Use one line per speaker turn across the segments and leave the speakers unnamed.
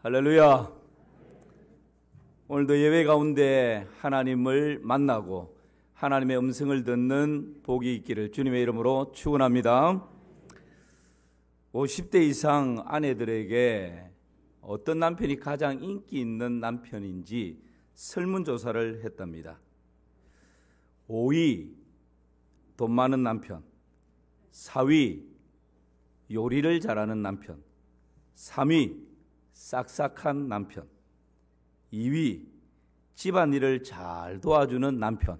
할렐루야. 오늘도 예배 가운데 하나님을 만나고 하나님의 음성을 듣는 복이 있기를 주님의 이름으로 축원합니다. 50대 이상 아내들에게 어떤 남편이 가장 인기 있는 남편인지 설문조사를 했답니다. 5위 돈 많은 남편, 4위 요리를 잘하는 남편, 3위 싹싹한 남편, 2위 집안일을 잘 도와주는 남편,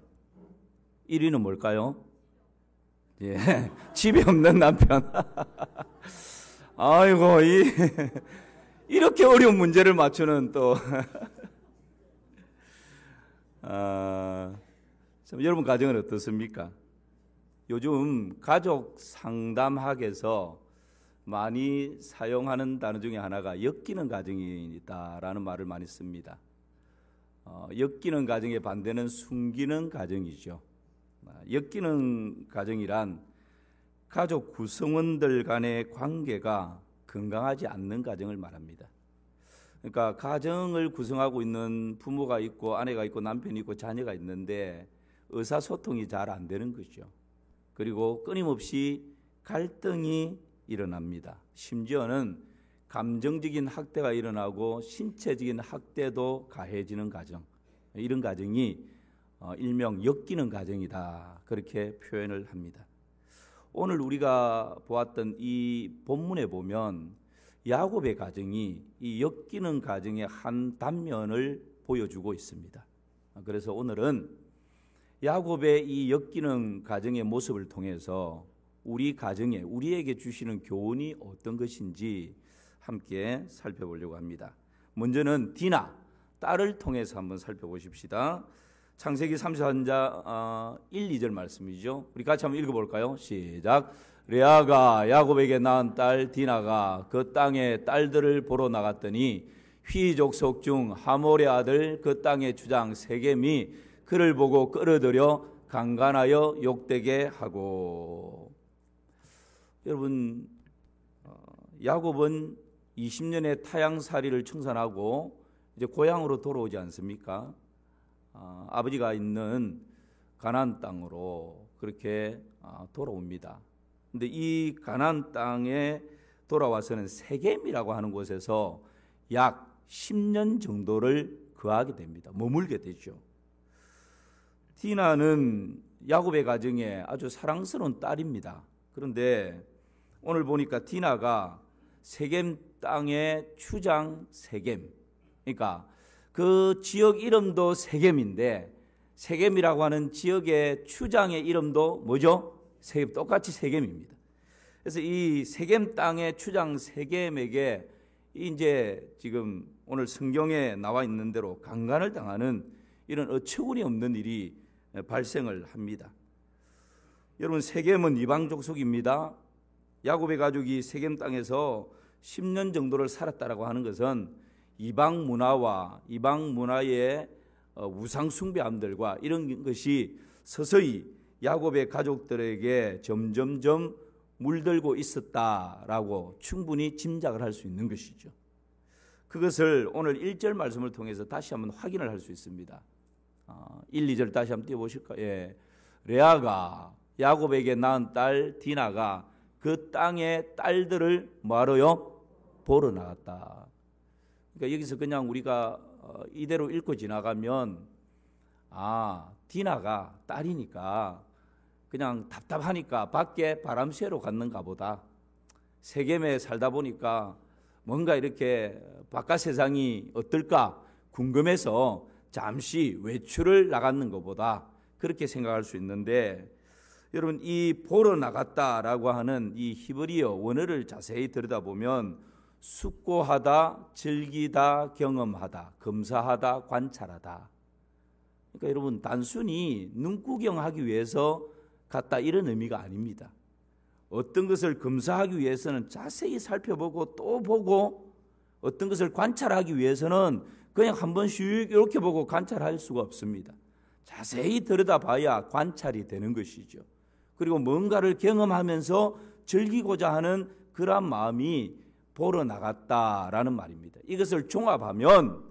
1위는 뭘까요? 예, 집이 없는 남편. 아이고, 이렇게 어려운 문제를 맞추는 또 참, 여러분 가정은 어떻습니까? 요즘 가족 상담학에서 많이 사용하는 단어 중에 하나가 엮이는 가정이다라는 말을 많이 씁니다. 엮이는 가정의 반대는 숨기는 가정이죠. 엮이는 가정이란 가족 구성원들 간의 관계가 건강하지 않는 가정을 말합니다. 그러니까 가정을 구성하고 있는 부모가 있고 아내가 있고 남편이 있고 자녀가 있는데 의사소통이 잘 안 되는 거죠. 그리고 끊임없이 갈등이 일어납니다. 심지어는 감정적인 학대가 일어나고 신체적인 학대도 가해지는 가정, 이런 가정이 일명 엮이는 가정이다, 그렇게 표현을 합니다. 오늘 우리가 보았던 이 본문에 보면 야곱의 가정이 이 엮이는 가정의 한 단면을 보여주고 있습니다. 그래서 오늘은 야곱의 이 엮이는 가정의 모습을 통해서 우리 가정에 우리에게 주시는 교훈이 어떤 것인지 함께 살펴보려고 합니다. 먼저는 디나, 딸을 통해서 한번 살펴보십시다. 창세기 34장 1, 2절 말씀이죠. 우리 같이 한번 읽어볼까요? 시작. 레아가 야곱에게 낳은 딸 디나가 그 땅의 딸들을 보러 나갔더니 휘 족속 중 하몰의 아들 그 땅의 주장 세겜이 그를 보고 끌어들여 강간하여 욕되게 하고. 여러분, 야곱은 20년의 타향살이를 청산하고 이제 고향으로 돌아오지 않습니까? 아버지가 있는 가나안 땅으로 그렇게 돌아옵니다. 근데 이 가나안 땅에 돌아와서는 세겜이라고 하는 곳에서 약 10년 정도를 거하게 됩니다. 머물게 되죠. 디나는 야곱의 가정에 아주 사랑스러운 딸입니다. 그런데 오늘 보니까 디나가 세겜 땅의 추장 세겜, 그러니까 그 지역 이름도 세겜인데 세겜이라고 하는 지역의 추장의 이름도 뭐죠? 세겜, 똑같이 세겜입니다. 그래서 이 세겜 땅의 추장 세겜에게 이제 지금 오늘 성경에 나와 있는 대로 강간을 당하는 이런 어처구니 없는 일이 발생을 합니다. 여러분, 세겜은 이방 족속입니다. 야곱의 가족이 세겜 땅에서 10년 정도를 살았다라고 하는 것은 이방 문화와 이방 문화의 우상 숭배함들과 이런 것이 서서히 야곱의 가족들에게 점점점 물들고 있었다라고 충분히 짐작을 할 수 있는 것이죠. 그것을 오늘 1절 말씀을 통해서 다시 한번 확인을 할 수 있습니다. 1, 2절 다시 한번 띄워보실까요? 예. 레아가 야곱에게 낳은 딸 디나가 그 땅의 딸들을 뭐하러요? 보러 나갔다. 그러니까 여기서 그냥 우리가 이대로 읽고 지나가면 디나가 딸이니까 그냥 답답하니까 밖에 바람 쐬러 갔는가 보다. 세겜에 살다 보니까 뭔가 이렇게 바깥 세상이 어떨까 궁금해서 잠시 외출을 나갔는 것보다 그렇게 생각할 수 있는데, 여러분, 이 보러 나갔다라고 하는 이 히브리어 원어를 자세히 들여다보면 숙고하다, 즐기다, 경험하다, 검사하다, 관찰하다. 그러니까 여러분, 단순히 눈구경하기 위해서 갔다 이런 의미가 아닙니다. 어떤 것을 검사하기 위해서는 자세히 살펴보고 또 보고, 어떤 것을 관찰하기 위해서는 그냥 한 번씩 이렇게 보고 관찰할 수가 없습니다. 자세히 들여다봐야 관찰이 되는 것이죠. 그리고 뭔가를 경험하면서 즐기고자 하는 그런 마음이 보러 나갔다라는 말입니다. 이것을 종합하면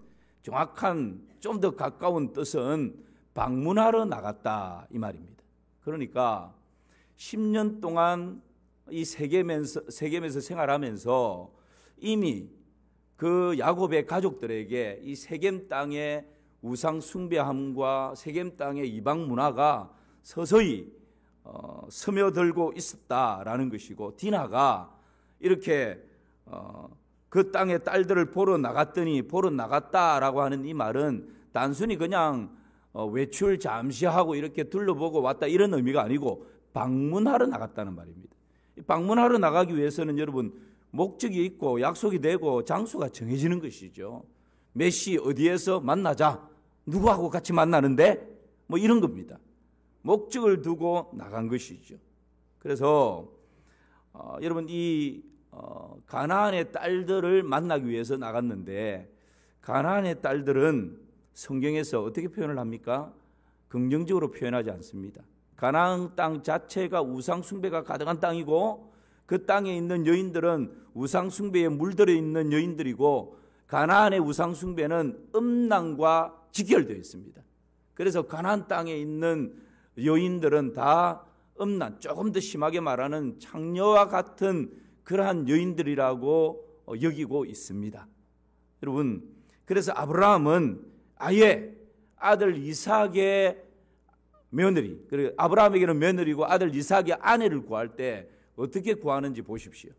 정확한 좀 더 가까운 뜻은 방문하러 나갔다 이 말입니다. 그러니까 10년 동안 이 세겜에서 생활하면서 이미 그 야곱의 가족들에게 이 세겜 땅의 우상 숭배함과 세겜 땅의 이방 문화가 서서히 스며들고 있었다라는 것이고, 디나가 이렇게 그 땅의 딸들을 보러 나갔다라고 하는 이 말은 단순히 그냥 외출 잠시 하고 이렇게 둘러보고 왔다 이런 의미가 아니고 방문하러 나갔다는 말입니다. 방문하러 나가기 위해서는 여러분 목적이 있고 약속이 되고 장소가 정해지는 것이죠. 몇 시 어디에서 만나자, 누구하고 같이 만나는데 뭐 이런 겁니다. 목적을 두고 나간 것이죠. 그래서 여러분 이 가나안의 딸들을 만나기 위해서 나갔는데, 가나안의 딸들은 성경에서 어떻게 표현을 합니까? 긍정적으로 표현하지 않습니다. 가나안 땅 자체가 우상 숭배가 가득한 땅이고, 그 땅에 있는 여인들은 우상 숭배에 물들어 있는 여인들이고, 가나안의 우상 숭배는 음란과 직결되어 있습니다. 그래서 가나안 땅에 있는 여인들은 다 음란, 조금 더 심하게 말하는 창녀와 같은 그러한 여인들이라고 여기고 있습니다. 여러분, 그래서 아브라함은 아예 아들 이삭의 며느리, 그리고 아브라함에게는 며느리고 아들 이삭의 아내를 구할 때 어떻게 구하는지 보십시오.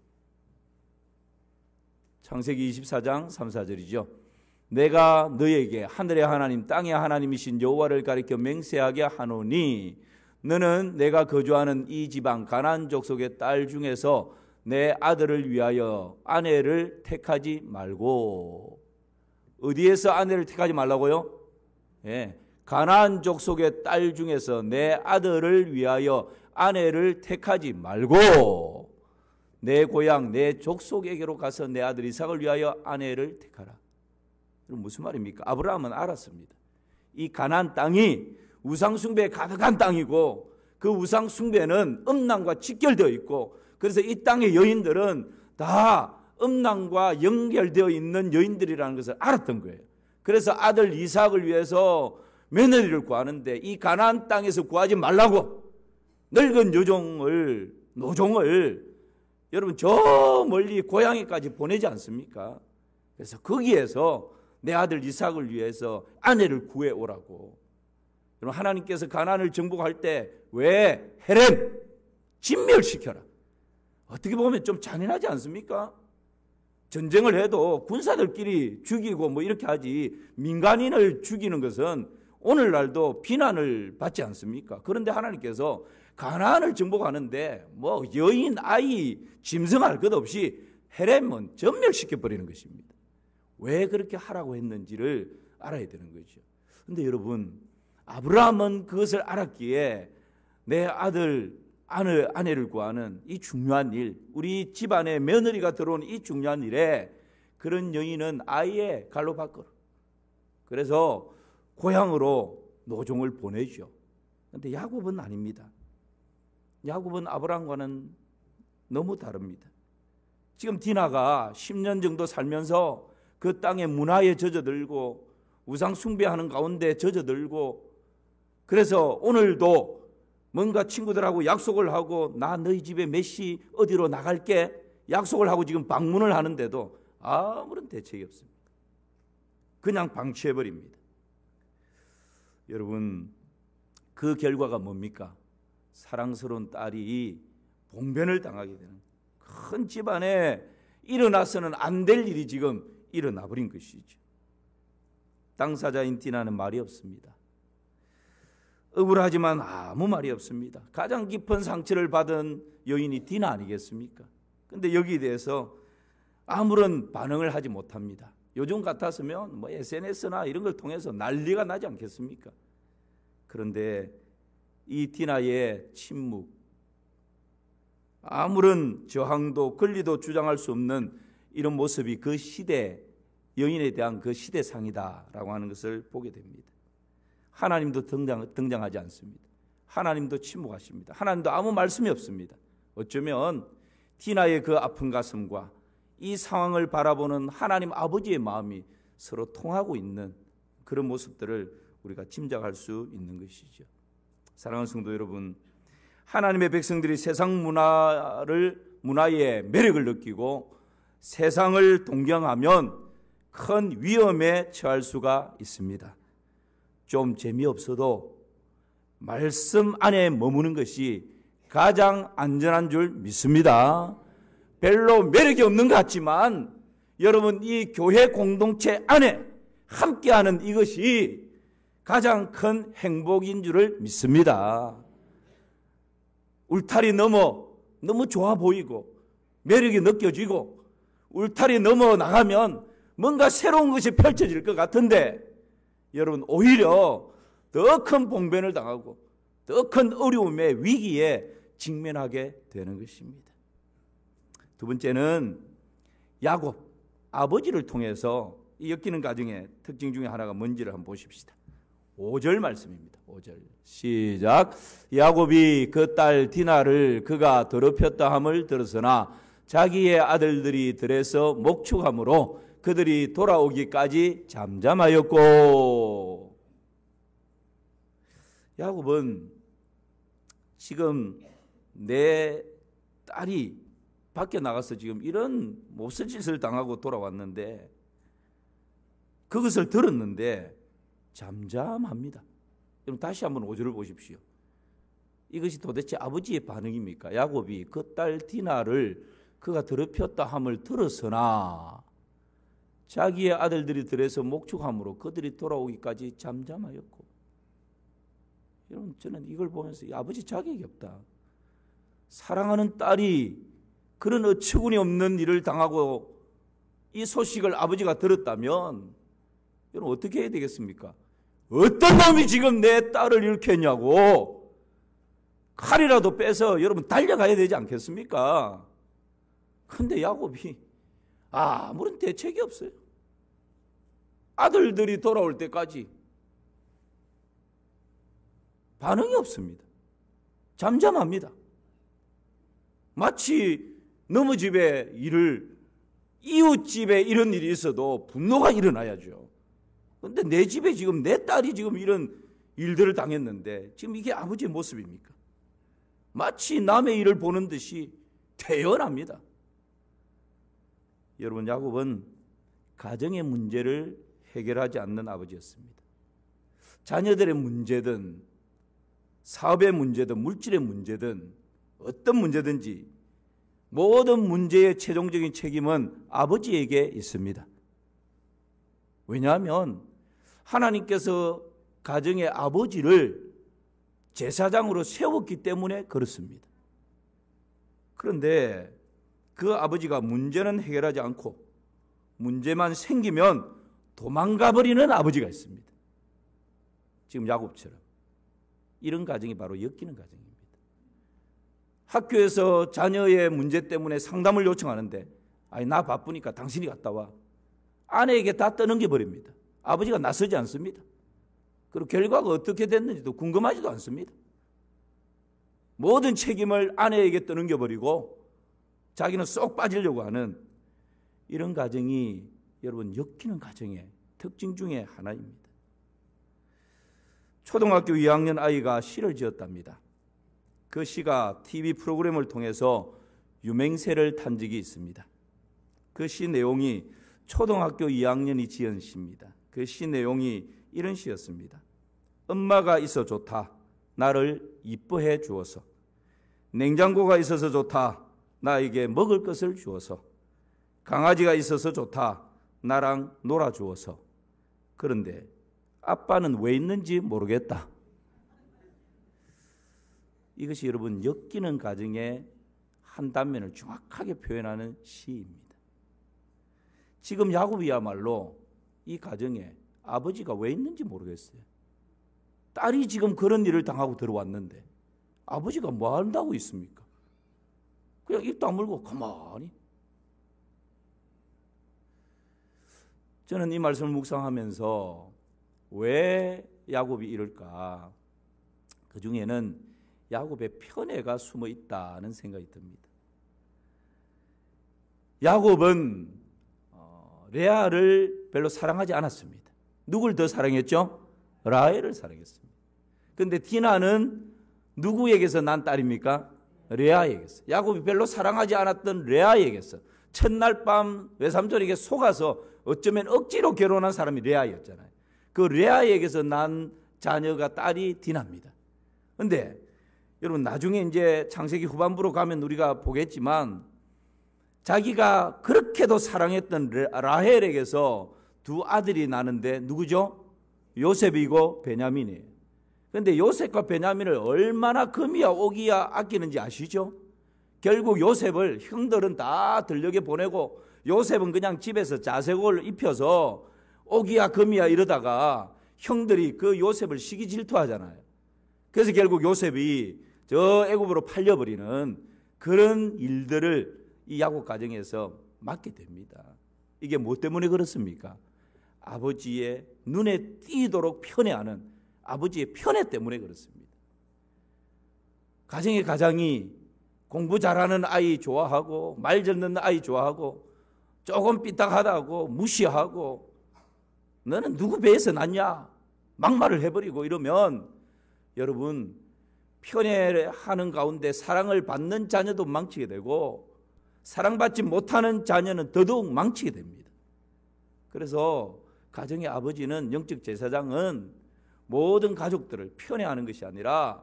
창세기 24장 3, 4절이죠. 내가 너에게 하늘의 하나님 땅의 하나님이신 여호와를 가리켜 맹세하게 하노니 너는 내가 거주하는 이 지방 가나안 족속의 딸 중에서 내 아들을 위하여 아내를 택하지 말고. 어디에서 아내를 택하지 말라고요? 가나안 족속의 딸 중에서 내 아들을 위하여 아내를 택하지 말고 내 고향 내 족속에게로 가서 내 아들 이삭을 위하여 아내를 택하라. 그럼 무슨 말입니까? 아브라함은 알았습니다. 이 가나안 땅이 우상숭배에 가득한 땅이고, 그 우상숭배는 음란과 직결되어 있고, 그래서 이 땅의 여인들은 다 음란과 연결되어 있는 여인들이라는 것을 알았던 거예요. 그래서 아들 이삭을 위해서 며느리를 구하는데, 이 가나안 땅에서 구하지 말라고 늙은 노종을 여러분 저 멀리 고향에까지 보내지 않습니까? 그래서 거기에서 내 아들 이삭을 위해서 아내를 구해오라고. 여러분, 하나님께서 가나안을 정복할 때 왜 헤렘 진멸시켜라. 어떻게 보면 좀 잔인하지 않습니까? 전쟁을 해도 군사들끼리 죽이고 뭐 이렇게 하지, 민간인을 죽이는 것은 오늘날도 비난을 받지 않습니까? 그런데 하나님께서 가나안을 정복하는데 뭐 여인, 아이, 짐승할 것 없이 헤렘은 전멸시켜버리는 것입니다. 왜 그렇게 하라고 했는지를 알아야 되는 거죠. 그런데 여러분, 아브라함은 그것을 알았기에 내 아내를 구하는 이 중요한 일, 우리 집안에 며느리가 들어온 이 중요한 일에 그런 여인은 아예 갈로 바꿔. 그래서 고향으로 노종을 보내죠. 그런데 야곱은 아닙니다. 야곱은 아브라함과는 너무 다릅니다. 지금 디나가 10년 정도 살면서 그 땅의 문화에 젖어들고 우상 숭배하는 가운데 젖어들고, 그래서 오늘도 뭔가 친구들하고 약속을 하고 나 너희 집에 몇 시 어디로 나갈게 약속을 하고 지금 방문을 하는데도 아무런 대책이 없습니다. 그냥 방치해버립니다. 여러분, 그 결과가 뭡니까? 사랑스러운 딸이 봉변을 당하게 되는, 큰 집안에 일어나서는 안 될 일이 지금 일어나 버린 것이죠. 당사자인 디나는 말이 없습니다. 억울하지만 아무 말이 없습니다. 가장 깊은 상처를 받은 여인이 디나 아니겠습니까? 그런데 여기에 대해서 아무런 반응을 하지 못합니다. 요즘 같았으면 뭐 SNS나 이런 걸 통해서 난리가 나지 않겠습니까? 그런데 이 디나의 침묵, 아무런 저항도 권리도 주장할 수 없는 이런 모습이 그 시대 여인에 대한 그 시대상이다라고 하는 것을 보게 됩니다. 하나님도 등장하지 않습니다. 하나님도 침묵하십니다. 하나님도 아무 말씀이 없습니다. 어쩌면 디나의 그 아픈 가슴과 이 상황을 바라보는 하나님 아버지의 마음이 서로 통하고 있는 그런 모습들을 우리가 짐작할 수 있는 것이죠. 사랑하는 성도 여러분, 하나님의 백성들이 세상 문화의 매력을 느끼고 세상을 동경하면 큰 위험에 처할 수가 있습니다. 좀 재미없어도 말씀 안에 머무는 것이 가장 안전한 줄 믿습니다. 별로 매력이 없는 것 같지만 여러분, 이 교회 공동체 안에 함께하는 이것이 가장 큰 행복인 줄을 믿습니다. 울타리 넘어 너무 좋아 보이고 매력이 느껴지고 울타리 넘어 나가면 뭔가 새로운 것이 펼쳐질 것 같은데 여러분, 오히려 더 큰 봉변을 당하고 더 큰 어려움의 위기에 직면하게 되는 것입니다. 두 번째는 야곱, 아버지를 통해서 이 엮이는 가정의 특징 중에 하나가 뭔지를 한번 보십시다. 5절 말씀입니다. 5절 시작. 야곱이 그 딸 디나를 그가 더럽혔다 함을 들었으나 자기의 아들들이 들에서 목축함으로 그들이 돌아오기까지 잠잠하였고. 야곱은 지금 내 딸이 밖에 나가서 지금 이런 몹쓸 짓을 당하고 돌아왔는데 그것을 들었는데 잠잠합니다. 그럼 다시 한번 5절을 보십시오. 이것이 도대체 아버지의 반응입니까? 야곱이 그 딸 디나를 그가 더럽혔다 함을 들었으나 자기의 아들들이 들에서 목축함으로 그들이 돌아오기까지 잠잠하였고. 여러분, 저는 이걸 보면서 이 아버지 자격이 없다. 사랑하는 딸이 그런 어처구니 없는 일을 당하고 이 소식을 아버지가 들었다면 여러분 어떻게 해야 되겠습니까? 어떤 놈이 지금 내 딸을 이렇게 했냐고 칼이라도 빼서 여러분 달려가야 되지 않겠습니까? 근데 야곱이 아무런 대책이 없어요. 아들들이 돌아올 때까지 반응이 없습니다. 잠잠합니다. 마치 너무 집에 이웃집에 이런 일이 있어도 분노가 일어나야죠. 그런데 내 집에 지금 내 딸이 지금 이런 일들을 당했는데 지금 이게 아버지의 모습입니까? 마치 남의 일을 보는 듯이 태연합니다. 여러분, 야곱은 가정의 문제를 해결하지 않는 아버지였습니다. 자녀들의 문제든 사업의 문제든 물질의 문제든 어떤 문제든지 모든 문제의 최종적인 책임은 아버지에게 있습니다. 왜냐하면 하나님께서 가정의 아버지를 제사장으로 세웠기 때문에 그렇습니다. 그런데 그 아버지가 문제는 해결하지 않고 문제만 생기면 도망가 버리는 아버지가 있습니다. 지금 야곱처럼. 이런 가정이 바로 엮이는 가정입니다. 학교에서 자녀의 문제 때문에 상담을 요청하는데 아니 나 바쁘니까 당신이 갔다 와. 아내에게 다 떠넘겨 버립니다. 아버지가 나서지 않습니다. 그리고 결과가 어떻게 됐는지도 궁금하지도 않습니다. 모든 책임을 아내에게 떠넘겨 버리고 자기는 쏙 빠지려고 하는 이런 가정이 여러분 엮이는 가정의 특징 중에 하나입니다. 초등학교 2학년 아이가 시를 지었답니다. 그 시가 TV 프로그램을 통해서 유맹세를 탄 적이 있습니다. 그 시 내용이 초등학교 2학년이 지은 시입니다. 그 시 내용이 이런 시였습니다. 엄마가 있어 좋다. 나를 이뻐해 주어서. 냉장고가 있어서 좋다. 나에게 먹을 것을 주어서. 강아지가 있어서 좋다. 나랑 놀아주어서. 그런데 아빠는 왜 있는지 모르겠다. 이것이 여러분 엮이는 가정의 한 단면을 정확하게 표현하는 시입니다. 지금 야곱이야말로 이 가정에 아버지가 왜 있는지 모르겠어요. 딸이 지금 그런 일을 당하고 들어왔는데 아버지가 뭐 한다고 있습니까? 그냥 입 다물고 가만히. 저는 이 말씀을 묵상하면서 왜 야곱이 이럴까? 그 중에는 야곱의 편애가 숨어 있다는 생각이 듭니다. 야곱은 레아를 별로 사랑하지 않았습니다. 누굴 더 사랑했죠? 라헬을 사랑했습니다. 그런데 디나는 누구에게서 난 딸입니까? 레아에게서. 야곱이 별로 사랑하지 않았던 레아에게서 첫날 밤 외삼촌에게 속아서 어쩌면 억지로 결혼한 사람이 레아였잖아요. 그 레아에게서 난 자녀가 딸이 디나입니다. 그런데 여러분 나중에 이제 창세기 후반부로 가면 우리가 보겠지만 자기가 그렇게도 사랑했던 라헬에게서 두 아들이 나는데 누구죠? 요셉이고 베냐민이에요. 그런데 요셉과 베냐민을 얼마나 금이야 오기야 아끼는지 아시죠? 결국 요셉을 형들은 다 들녘에 보내고 요셉은 그냥 집에서 자색옷을 입혀서 오기야 금이야 이러다가 형들이 그 요셉을 시기 질투하잖아요. 그래서 결국 요셉이 저 애굽으로 팔려버리는 그런 일들을 이 야곱 가정에서 맡게 됩니다. 이게 뭐 때문에 그렇습니까? 아버지의 눈에 띄도록 편애하는 아버지의 편애 때문에 그렇습니다. 가정의 가장이 공부 잘하는 아이 좋아하고 말 듣는 아이 좋아하고 조금 삐딱하다고 무시하고 너는 누구 배에서 났냐 막말을 해버리고 이러면 여러분 편애하는 가운데 사랑을 받는 자녀도 망치게 되고 사랑받지 못하는 자녀는 더더욱 망치게 됩니다. 그래서 가정의 아버지는 영적 제사장은 모든 가족들을 편애하는 것이 아니라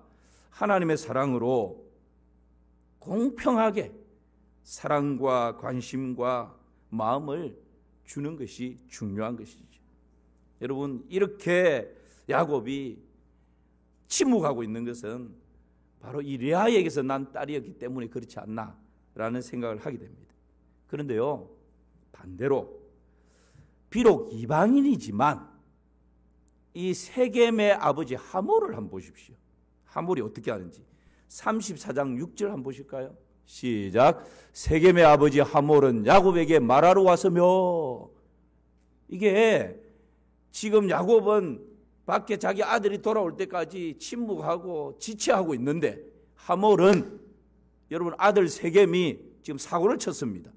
하나님의 사랑으로 공평하게 사랑과 관심과 마음을 주는 것이 중요한 것이죠. 여러분 이렇게 야곱이 침묵하고 있는 것은 바로 이 레아에게서 난 딸이었기 때문에 그렇지 않나라는 생각을 하게 됩니다. 그런데요 반대로 비록 이방인이지만 이 세겜의 아버지 하몰을 한번 보십시오. 하몰이 어떻게 하는지 34장 6절 한번 보실까요? 시작. 세겜의 아버지 하몰은 야곱에게 말하러 왔으며 이게 지금 야곱은 밖에 자기 아들이 돌아올 때까지 침묵하고 지체하고 있는데 하몰은 여러분 아들 세겜이 지금 사고를 쳤습니다.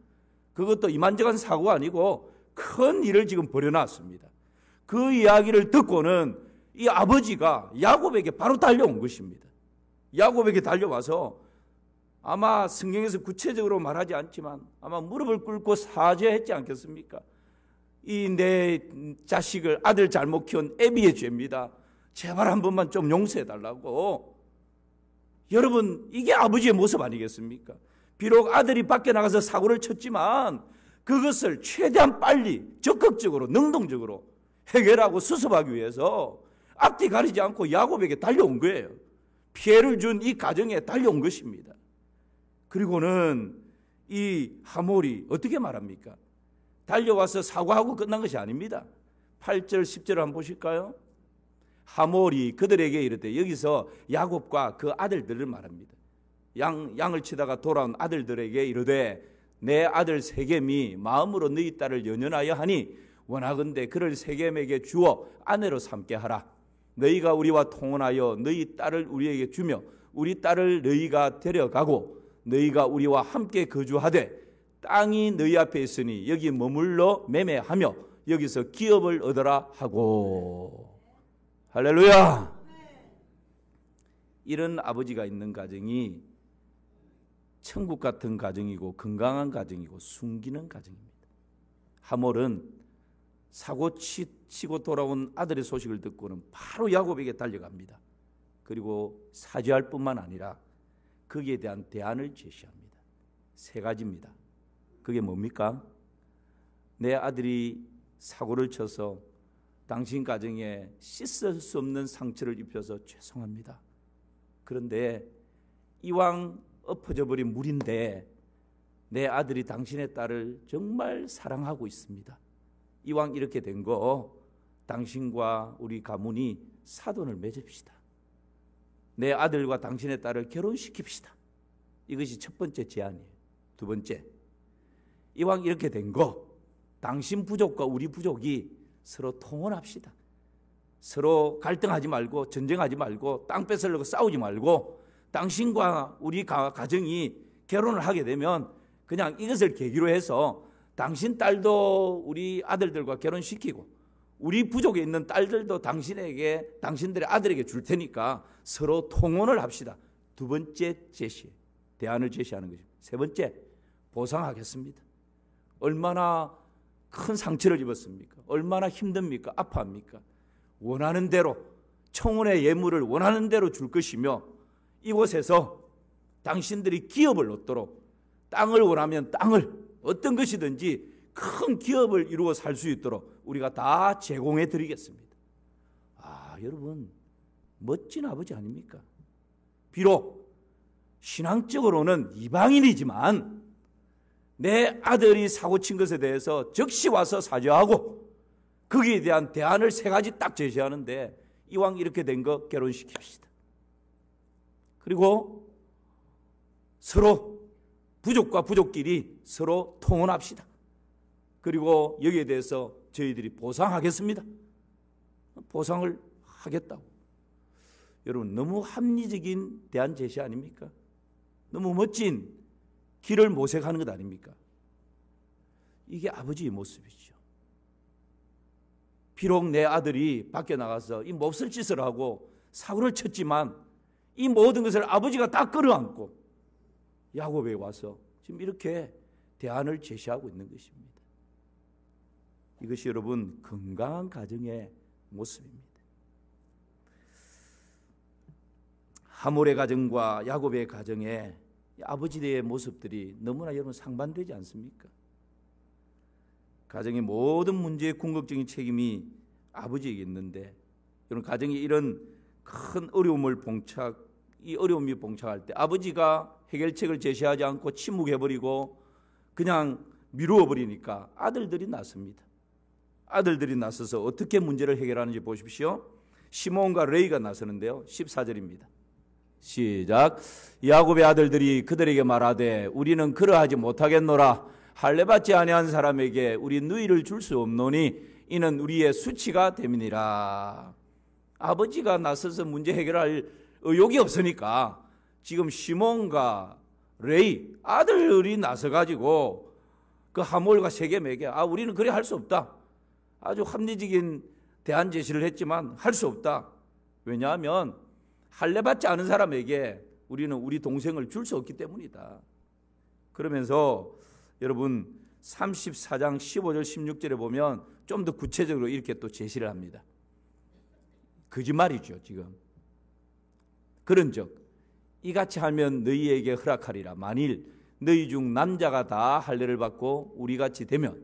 그것도 이만저만 사고가 아니고 큰 일을 지금 벌여놨습니다. 그 이야기를 듣고는 이 아버지가 야곱에게 바로 달려온 것입니다. 야곱에게 달려와서 아마 성경에서 구체적으로 말하지 않지만 아마 무릎을 꿇고 사죄했지 않겠습니까? 이 내 자식을 아들 잘못 키운 애비의 죄입니다. 제발 한 번만 좀 용서해달라고. 여러분 이게 아버지의 모습 아니겠습니까? 비록 아들이 밖에 나가서 사고를 쳤지만 그것을 최대한 빨리 적극적으로 능동적으로 해결하고 수습하기 위해서 앞뒤 가리지 않고 야곱에게 달려온 거예요. 피해를 준 이 가정에 달려온 것입니다. 그리고는 이 하몰이 어떻게 말합니까? 달려와서 사과하고 끝난 것이 아닙니다. 8절 10절 한번 보실까요? 하몰이 그들에게 이르되 여기서 야곱과 그 아들들을 말합니다. 양을 치다가 돌아온 아들들에게 이르되 내 아들 세겜이 마음으로 너희 딸을 연연하여 하니 원하건대 그를 세겜에게 주어 아내로 삼게 하라. 너희가 우리와 통혼하여 너희 딸을 우리에게 주며 우리 딸을 너희가 데려가고 너희가 우리와 함께 거주하되 땅이 너희 앞에 있으니 여기 머물러 매매하며 여기서 기업을 얻어라 하고. 할렐루야. 이런 아버지가 있는 가정이 천국 같은 가정이고 건강한 가정이고 숨기는 가정입니다. 하몰은 사고 치고 돌아온 아들의 소식을 듣고는 바로 야곱에게 달려갑니다. 그리고 사죄할 뿐만 아니라 거기에 대한 대안을 제시합니다. 세 가지입니다. 그게 뭡니까? 내 아들이 사고를 쳐서 당신 가정에 씻을 수 없는 상처를 입혀서 죄송합니다. 그런데 이왕 엎어져 버린 물인데 내 아들이 당신의 딸을 정말 사랑하고 있습니다. 이왕 이렇게 된 거 당신과 우리 가문이 사돈을 맺읍시다. 내 아들과 당신의 딸을 결혼시킵시다. 이것이 첫 번째 제안이에요. 두 번째, 이왕 이렇게 된 거 당신 부족과 우리 부족이 서로 통혼합시다. 서로 갈등하지 말고 전쟁하지 말고 땅 뺏으려고 싸우지 말고 당신과 우리 가정이 결혼을 하게 되면 그냥 이것을 계기로 해서 당신 딸도 우리 아들들과 결혼시키고 우리 부족에 있는 딸들도 당신들의 아들에게 줄 테니까 서로 통혼을 합시다. 두 번째 제시, 대안을 제시하는 것입니다. 세 번째, 보상하겠습니다. 얼마나 큰 상처를 입었습니까? 얼마나 힘듭니까? 아파합니까? 원하는 대로 청혼의 예물을 원하는 대로 줄 것이며 이곳에서 당신들이 기업을 얻도록 땅을 원하면 땅을 어떤 것이든지 큰 기업을 이루어 살 수 있도록 우리가 다 제공해 드리겠습니다. 여러분 멋진 아버지 아닙니까? 비록 신앙적으로는 이방인이지만 내 아들이 사고친 것에 대해서 즉시 와서 사죄하고 거기에 대한 대안을 세 가지 딱 제시하는데 이왕 이렇게 된 거 결혼시킵시다. 그리고 서로 부족과 부족끼리 서로 통혼합시다. 그리고 여기에 대해서 저희들이 보상하겠습니다. 보상을 하겠다고. 여러분 너무 합리적인 대안 제시 아닙니까? 너무 멋진 길을 모색하는 것 아닙니까? 이게 아버지의 모습이죠. 비록 내 아들이 밖에 나가서 이 몹쓸 짓을 하고 사고를 쳤지만 이 모든 것을 아버지가 다 끌어안고 야곱에 와서 지금 이렇게 대안을 제시하고 있는 것입니다. 이것이 여러분 건강한 가정의 모습입니다. 하몰의 가정과 야곱의 가정에 아버지의 모습들이 너무나 여러분 상반되지 않습니까? 가정의 모든 문제의 궁극적인 책임이 아버지에게 있는데 여러분 가정이 이런 큰 이 어려움이 봉착할 때 아버지가 해결책을 제시하지 않고 침묵해버리고 그냥 미루어 버리니까 아들들이 낳습니다. 아들들이 나서서 어떻게 문제를 해결하는지 보십시오. 시몬과 레위가 나서는데요. 14절입니다. 시작. 야곱의 아들들이 그들에게 말하되 우리는 그러하지 못하겠노라. 할례받지 아니한 사람에게 우리 누이를 줄 수 없노니 이는 우리의 수치가 됨이니라. 아버지가 나서서 문제 해결할 의욕이 없으니까 지금 시몬과 레위 아들들이 나서가지고 그 하몰과 세겜에게 우리는 그래 할 수 없다. 아주 합리적인 대안 제시를 했지만 할 수 없다. 왜냐하면 할례받지 않은 사람에게 우리는 우리 동생을 줄 수 없기 때문이다. 그러면서 여러분 34장 15절 16절에 보면 좀 더 구체적으로 이렇게 또 제시를 합니다. 거짓말이죠 지금. 그런즉 이같이 하면 너희에게 허락하리라. 만일 너희 중 남자가 다 할례를 받고 우리같이 되면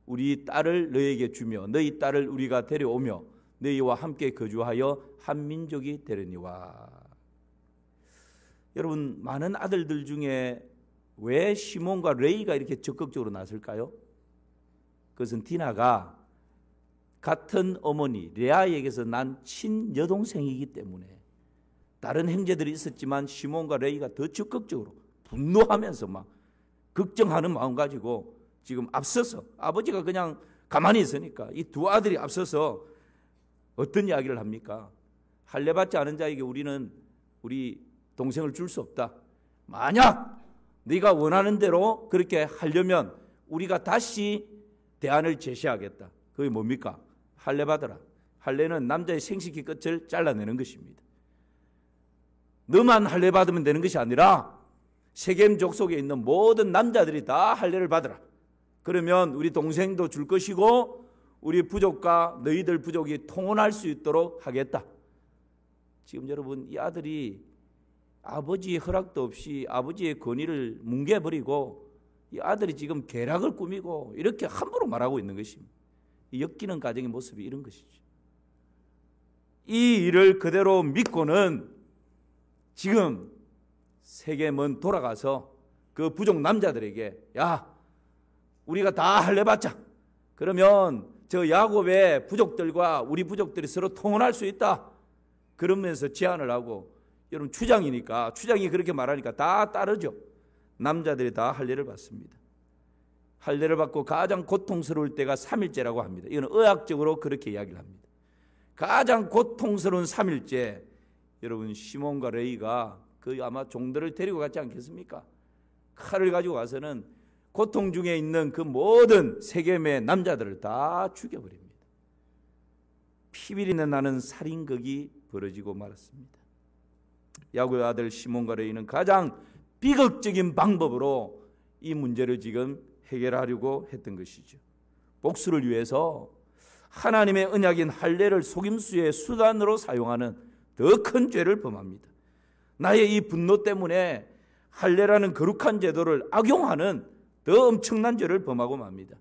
우리 딸을 너희에게 주며 너희 딸을 우리가 데려오며 너희와 함께 거주하여 한 민족이 되려니와. 여러분 많은 아들들 중에 왜 시몬과 레위가 이렇게 적극적으로 나설까요? 그것은 디나가 같은 어머니 레아에게서 난 친여동생이기 때문에 다른 형제들이 있었지만 시몬과 레위가 더 적극적으로 분노하면서 막 걱정하는 마음 가지고 지금 앞서서 아버지가 그냥 가만히 있으니까 이 두 아들이 앞서서 어떤 이야기를 합니까? 할례받지 않은 자에게 우리는 우리 동생을 줄 수 없다. 만약 네가 원하는 대로 그렇게 하려면 우리가 다시 대안을 제시하겠다. 그게 뭡니까? 할례받아라. 할례는 남자의 생식기 끝을 잘라내는 것입니다. 너만 할례받으면 되는 것이 아니라 세겜 족속에 있는 모든 남자들이 다 할례를 받으라. 그러면 우리 동생도 줄 것이고 우리 부족과 너희들 부족이 통혼할 수 있도록 하겠다. 지금 여러분 이 아들이 아버지의 허락도 없이 아버지의 권위를 뭉개버리고 이 아들이 지금 계략을 꾸미고 이렇게 함부로 말하고 있는 것입니다. 엮이는 가정의 모습이 이런 것이죠. 이 일을 그대로 믿고는 지금 세겜은 돌아가서 그 부족 남자들에게 우리가 다 할례받자. 그러면 저 야곱의 부족들과 우리 부족들이 서로 통혼할 수 있다. 그러면서 제안을 하고 여러분 추장이니까 추장이 그렇게 말하니까 다 따르죠. 남자들이 다 할례를 받습니다. 할례를 받고 가장 고통스러울 때가 3일째라고 합니다. 이건 의학적으로 그렇게 이야기를 합니다. 가장 고통스러운 3일째 여러분 시몬과 레위가 그 아마 종들을 데리고 갔지 않겠습니까? 칼을 가지고 가서는 고통 중에 있는 그 모든 세겜의 남자들을 다 죽여버립니다. 피비린내 나는 살인극이 벌어지고 말았습니다. 야곱의 아들 시몬과 레위는 가장 비극적인 방법으로 이 문제를 지금 해결하려고 했던 것이죠. 복수를 위해서 하나님의 언약인 할례를 속임수의 수단으로 사용하는 더 큰 죄를 범합니다. 나의 이 분노 때문에 할례라는 거룩한 제도를 악용하는 더 엄청난 죄를 범하고 맙니다.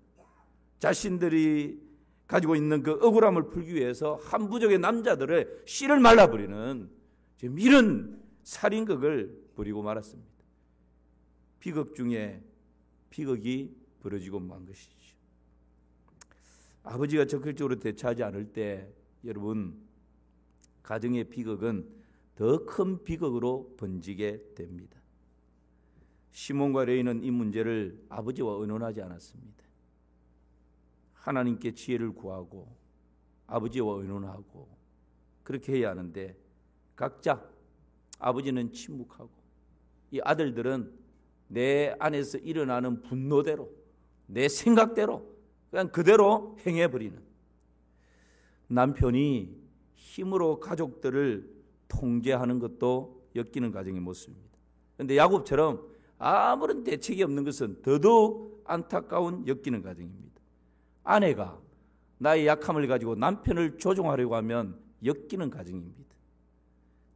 자신들이 가지고 있는 그 억울함을 풀기 위해서 한 부족의 남자들의 씨를 말라버리는 이런 살인극을 벌이고 말았습니다. 비극 중에 비극이 벌어지고 만 것이죠. 아버지가 적극적으로 대처하지 않을 때 여러분 가정의 비극은 더 큰 비극으로 번지게 됩니다. 시몬과 레위는 이 문제를 아버지와 의논하지 않았습니다. 하나님께 지혜를 구하고 아버지와 의논하고 그렇게 해야 하는데 각자 아버지는 침묵하고 이 아들들은 내 안에서 일어나는 분노대로 내 생각대로 그냥 그대로 행해버리는 남편이 힘으로 가족들을 통제하는 것도 엮이는 가정의 모습입니다. 그런데 야곱처럼 아무런 대책이 없는 것은 더더욱 안타까운 엮이는 가정입니다. 아내가 나의 약함을 가지고 남편을 조종하려고 하면 엮이는 가정입니다.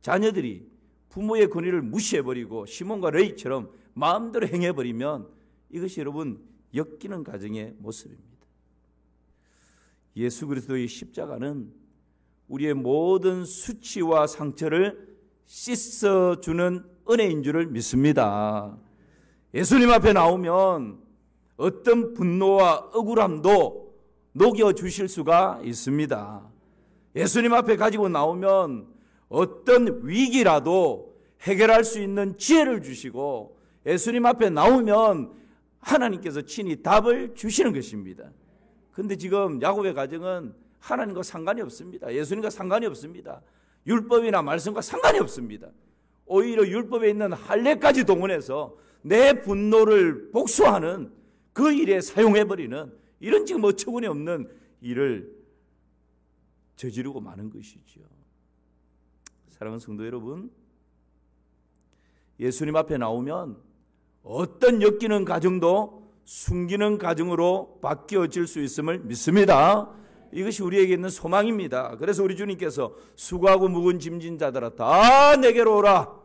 자녀들이 부모의 권위를 무시해버리고 시몬과 레위처럼 마음대로 행해버리면 이것이 여러분 엮이는 가정의 모습입니다. 예수 그리스도의 십자가는 우리의 모든 수치와 상처를 씻어주는 은혜인 줄을 믿습니다. 예수님 앞에 나오면 어떤 분노와 억울함도 녹여주실 수가 있습니다. 예수님 앞에 가지고 나오면 어떤 위기라도 해결할 수 있는 지혜를 주시고 예수님 앞에 나오면 하나님께서 친히 답을 주시는 것입니다. 그런데 지금 야곱의 가정은 하나님과 상관이 없습니다. 예수님과 상관이 없습니다. 율법이나 말씀과 상관이 없습니다. 오히려 율법에 있는 할례까지 동원해서 내 분노를 복수하는 그 일에 사용해버리는 이런 지금 어처구니 없는 일을 저지르고 마는 것이죠. 사랑하는 성도 여러분, 예수님 앞에 나오면 어떤 엮이는 가정도 숨기는 가정으로 바뀌어질 수 있음을 믿습니다. 이것이 우리에게 있는 소망입니다. 그래서 우리 주님께서 수고하고 무거운 짐진 자들아 다 내게로 오라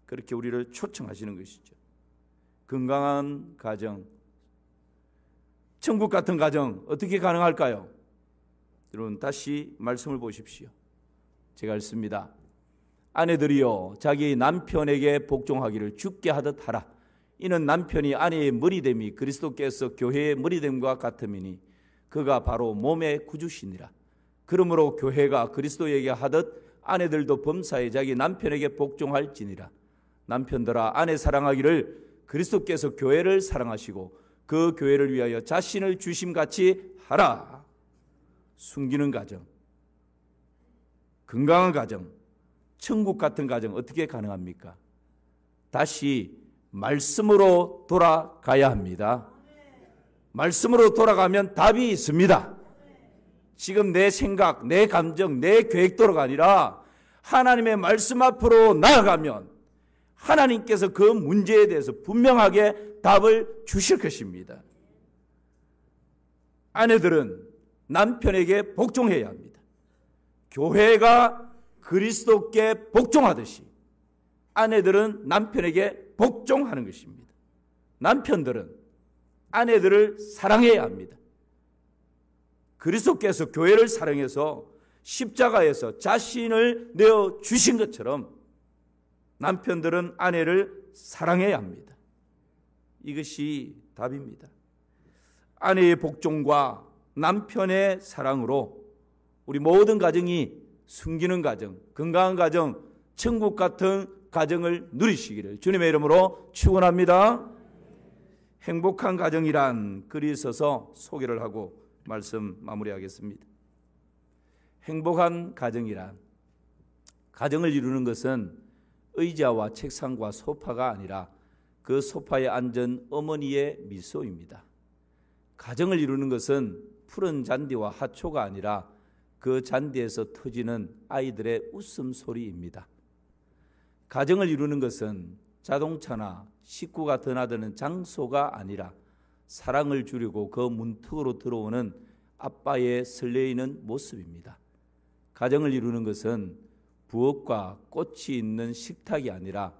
그렇게 우리를 초청하시는 것이죠. 건강한 가정, 천국 같은 가정 어떻게 가능할까요? 여러분 다시 말씀을 보십시오. 제가 읽습니다. 아내들이여 자기 남편에게 복종하기를 주께 하듯 하라. 이는 남편이 아내의 머리됨이 그리스도께서 교회의 머리됨과 같음이니 그가 바로 몸의 구주시니라. 그러므로 교회가 그리스도에게 하듯 아내들도 범사에 자기 남편에게 복종할지니라. 남편들아 아내 사랑하기를 그리스도께서 교회를 사랑하시고 그 교회를 위하여 자신을 주심같이 하라. 숨기는 가정, 건강한 가정, 천국 같은 가정 어떻게 가능합니까? 다시 말씀으로 돌아가야 합니다. 말씀으로 돌아가면 답이 있습니다. 지금 내 생각, 내 감정, 내 계획대로가 아니라 하나님의 말씀 앞으로 나아가면 하나님께서 그 문제에 대해서 분명하게 답을 주실 것입니다. 아내들은 남편에게 복종해야 합니다. 교회가 그리스도께 복종하듯이 아내들은 남편에게 복종하는 것입니다. 남편들은 아내들을 사랑해야 합니다. 그리스도께서 교회를 사랑해서 십자가에서 자신을 내어 주신 것처럼 남편들은 아내를 사랑해야 합니다. 이것이 답입니다. 아내의 복종과 남편의 사랑으로 우리 모든 가정이 숨기는 가정, 건강한 가정, 천국 같은 가정을 누리시기를 주님의 이름으로 축원합니다. 행복한 가정이란 글이 있어서 소개를 하고 말씀 마무리하겠습니다. 행복한 가정이란 가정을 이루는 것은 의자와 책상과 소파가 아니라 그 소파에 앉은 어머니의 미소입니다. 가정을 이루는 것은 푸른 잔디와 하초가 아니라 그 잔디에서 터지는 아이들의 웃음소리입니다. 가정을 이루는 것은 자동차나 식구가 드나드는 장소가 아니라 사랑을 주려고 그 문턱으로 들어오는 아빠의 설레이는 모습입니다. 가정을 이루는 것은 부엌과 꽃이 있는 식탁이 아니라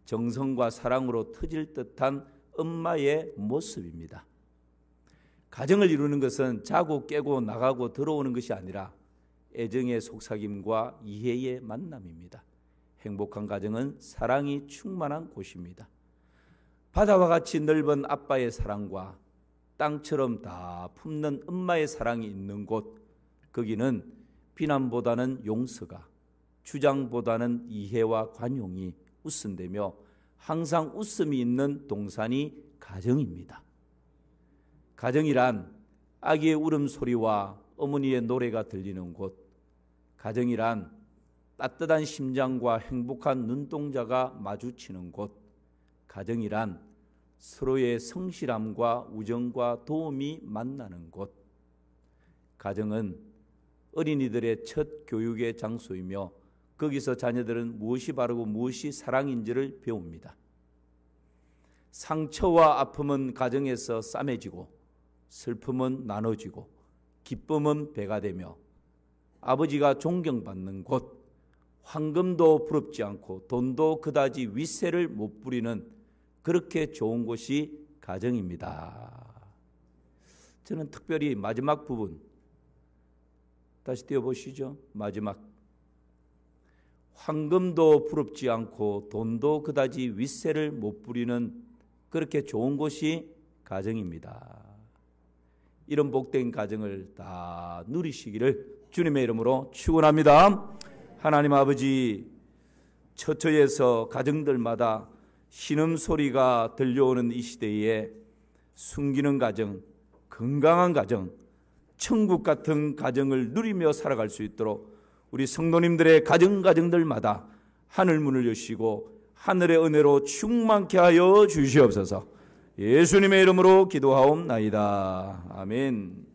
정성과 사랑으로 터질 듯한 엄마의 모습입니다. 가정을 이루는 것은 자고 깨고 나가고 들어오는 것이 아니라 애정의 속삭임과 이해의 만남입니다. 행복한 가정은 사랑이 충만한 곳입니다. 바다와 같이 넓은 아빠의 사랑과 땅처럼 다 품는 엄마의 사랑이 있는 곳, 거기는 비난보다는 용서가, 주장보다는 이해와 관용이 웃음되며 항상 웃음이 있는 동산이 가정입니다. 가정이란 아기의 울음소리와 어머니의 노래가 들리는 곳, 가정이란 따뜻한 심장과 행복한 눈동자가 마주치는 곳, 가정이란 서로의 성실함과 우정과 도움이 만나는 곳, 가정은 어린이들의 첫 교육의 장소이며 거기서 자녀들은 무엇이 바르고 무엇이 사랑인지를 배웁니다. 상처와 아픔은 가정에서 싸매지고 슬픔은 나눠지고 기쁨은 배가 되며 아버지가 존경받는 곳, 황금도 부럽지 않고 돈도 그다지 윗세를 못 부리는 그렇게 좋은 곳이 가정입니다. 저는 특별히 마지막 부분 다시 띄워보시죠. 마지막, 황금도 부럽지 않고 돈도 그다지 윗세를 못 부리는 그렇게 좋은 곳이 가정입니다. 이런 복된 가정을 다 누리시기를 주님의 이름으로 축원합니다. 하나님 아버지, 처처에서 가정들마다 신음소리가 들려오는 이 시대에 숨기는 가정, 건강한 가정, 천국 같은 가정을 누리며 살아갈 수 있도록 우리 성도님들의 가정들마다 하늘문을 여시고 하늘의 은혜로 충만케 하여 주시옵소서. 예수님의 이름으로 기도하옵나이다. 아멘.